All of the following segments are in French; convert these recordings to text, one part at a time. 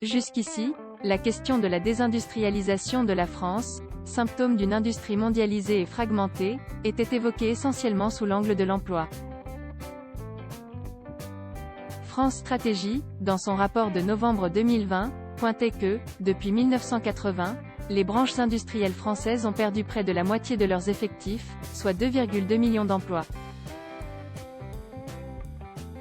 Jusqu'ici, la question de la désindustrialisation de la France, symptôme d'une industrie mondialisée et fragmentée, était évoquée essentiellement sous l'angle de l'emploi. France Stratégie, dans son rapport de novembre 2020, pointait que, depuis 1980, les branches industrielles françaises ont perdu près de la moitié de leurs effectifs, soit 2,2 millions d'emplois.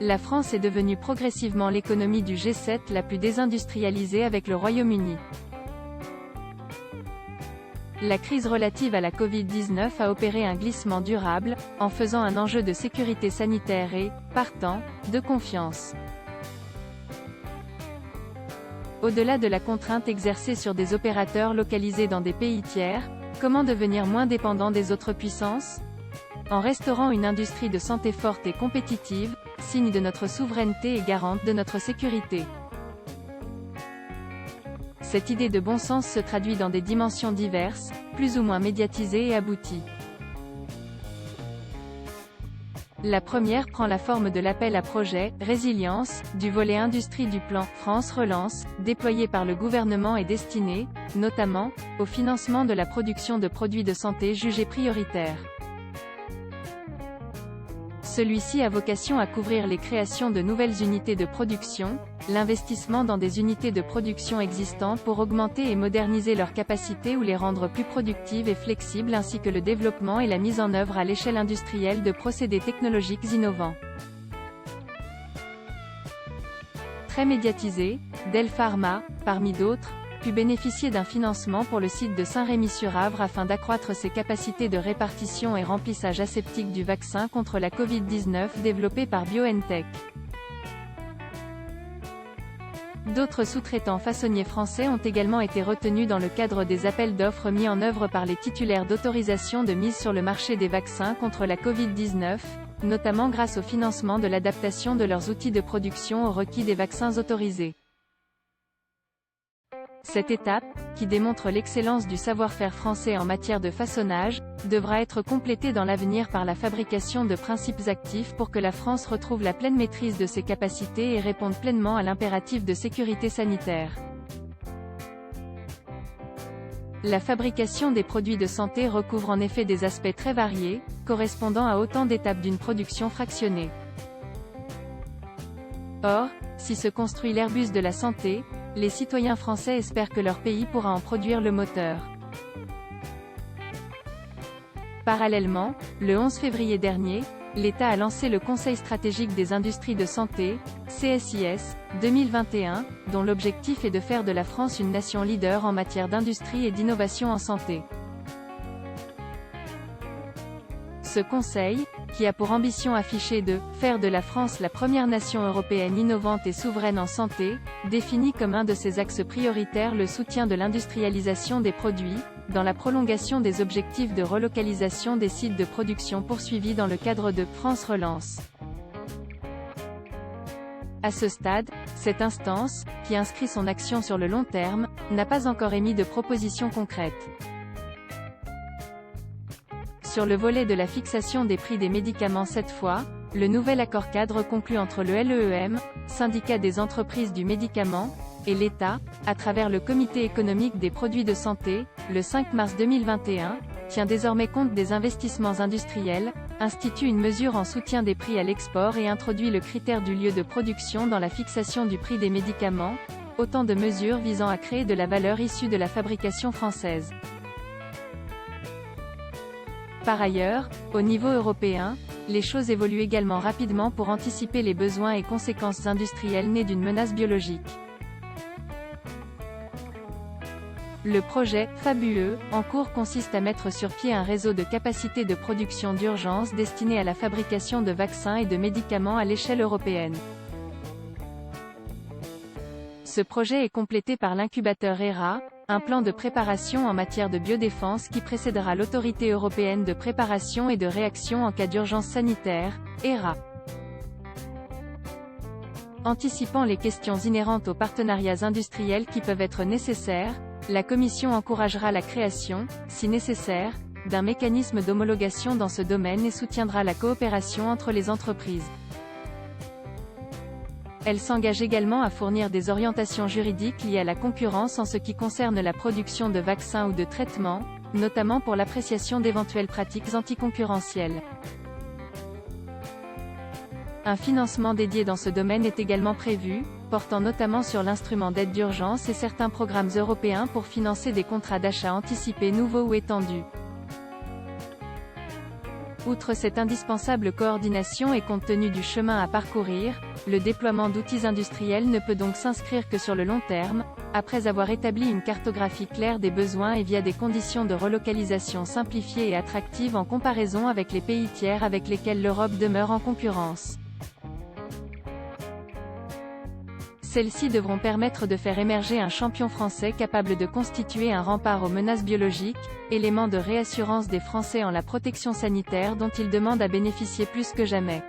La France est devenue progressivement l'économie du G7 la plus désindustrialisée avec le Royaume-Uni. La crise relative à la Covid-19 a opéré un glissement durable, en faisant un enjeu de sécurité sanitaire et, partant, de confiance. Au-delà de la contrainte exercée sur des opérateurs localisés dans des pays tiers, comment devenir moins dépendant des autres puissances? En restaurant une industrie de santé forte et compétitive, signe de notre souveraineté et garante de notre sécurité. Cette idée de bon sens se traduit dans des dimensions diverses, plus ou moins médiatisées et abouties. La première prend la forme de l'appel à projet « Résilience » du volet industrie du plan « France Relance » déployé par le gouvernement et destiné, notamment, au financement de la production de produits de santé jugés prioritaires. Celui-ci a vocation à couvrir les créations de nouvelles unités de production, l'investissement dans des unités de production existantes pour augmenter et moderniser leurs capacités ou les rendre plus productives et flexibles ainsi que le développement et la mise en œuvre à l'échelle industrielle de procédés technologiques innovants. Très médiatisé, Dell Pharma, parmi d'autres, pu bénéficier d'un financement pour le site de Saint-Rémy-sur-Avre afin d'accroître ses capacités de répartition et remplissage aseptique du vaccin contre la Covid-19 développé par BioNTech. D'autres sous-traitants façonniers français ont également été retenus dans le cadre des appels d'offres mis en œuvre par les titulaires d'autorisation de mise sur le marché des vaccins contre la Covid-19, notamment grâce au financement de l'adaptation de leurs outils de production aux requis des vaccins autorisés. Cette étape, qui démontre l'excellence du savoir-faire français en matière de façonnage, devra être complétée dans l'avenir par la fabrication de principes actifs pour que la France retrouve la pleine maîtrise de ses capacités et réponde pleinement à l'impératif de sécurité sanitaire. La fabrication des produits de santé recouvre en effet des aspects très variés, correspondant à autant d'étapes d'une production fractionnée. Or, si se construit l'Airbus de la santé, les citoyens français espèrent que leur pays pourra en produire le moteur. Parallèlement, le 11 février dernier, l'État a lancé le Conseil stratégique des industries de santé, CSIS, 2021, dont l'objectif est de faire de la France une nation leader en matière d'industrie et d'innovation en santé. Ce conseil, qui a pour ambition affichée de « faire de la France la première nation européenne innovante et souveraine en santé », définit comme un de ses axes prioritaires le soutien de l'industrialisation des produits, dans la prolongation des objectifs de relocalisation des sites de production poursuivis dans le cadre de « France Relance ». À ce stade, cette instance, qui inscrit son action sur le long terme, n'a pas encore émis de propositions concrètes. Sur le volet de la fixation des prix des médicaments cette fois, le nouvel accord-cadre conclu entre le LEEM, syndicat des entreprises du médicament, et l'État, à travers le Comité économique des produits de santé, le 5 mars 2021, tient désormais compte des investissements industriels, institue une mesure en soutien des prix à l'export et introduit le critère du lieu de production dans la fixation du prix des médicaments, autant de mesures visant à créer de la valeur issue de la fabrication française. Par ailleurs, au niveau européen, les choses évoluent également rapidement pour anticiper les besoins et conséquences industrielles nées d'une menace biologique. Le projet « FABUE » en cours consiste à mettre sur pied un réseau de capacités de production d'urgence destiné à la fabrication de vaccins et de médicaments à l'échelle européenne. Ce projet est complété par l'incubateur HERA, un plan de préparation en matière de biodéfense qui précédera l'Autorité européenne de préparation et de réaction en cas d'urgence sanitaire, HERA. Anticipant les questions inhérentes aux partenariats industriels qui peuvent être nécessaires, la Commission encouragera la création, si nécessaire, d'un mécanisme d'homologation dans ce domaine et soutiendra la coopération entre les entreprises. Elle s'engage également à fournir des orientations juridiques liées à la concurrence en ce qui concerne la production de vaccins ou de traitements, notamment pour l'appréciation d'éventuelles pratiques anticoncurrentielles. Un financement dédié dans ce domaine est également prévu, portant notamment sur l'instrument d'aide d'urgence et certains programmes européens pour financer des contrats d'achat anticipés nouveaux ou étendus. Outre cette indispensable coordination et compte tenu du chemin à parcourir, le déploiement d'outils industriels ne peut donc s'inscrire que sur le long terme, après avoir établi une cartographie claire des besoins et via des conditions de relocalisation simplifiées et attractives en comparaison avec les pays tiers avec lesquels l'Europe demeure en concurrence. Celles-ci devront permettre de faire émerger un champion français capable de constituer un rempart aux menaces biologiques, élément de réassurance des Français en la protection sanitaire dont ils demandent à bénéficier plus que jamais.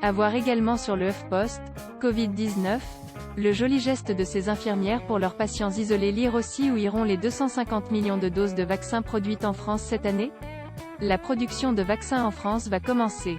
À voir également sur le HuffPost, Covid-19, le joli geste de ces infirmières pour leurs patients isolés. Lire aussi où iront les 250 millions de doses de vaccins produites en France cette année? La production de vaccins en France va commencer.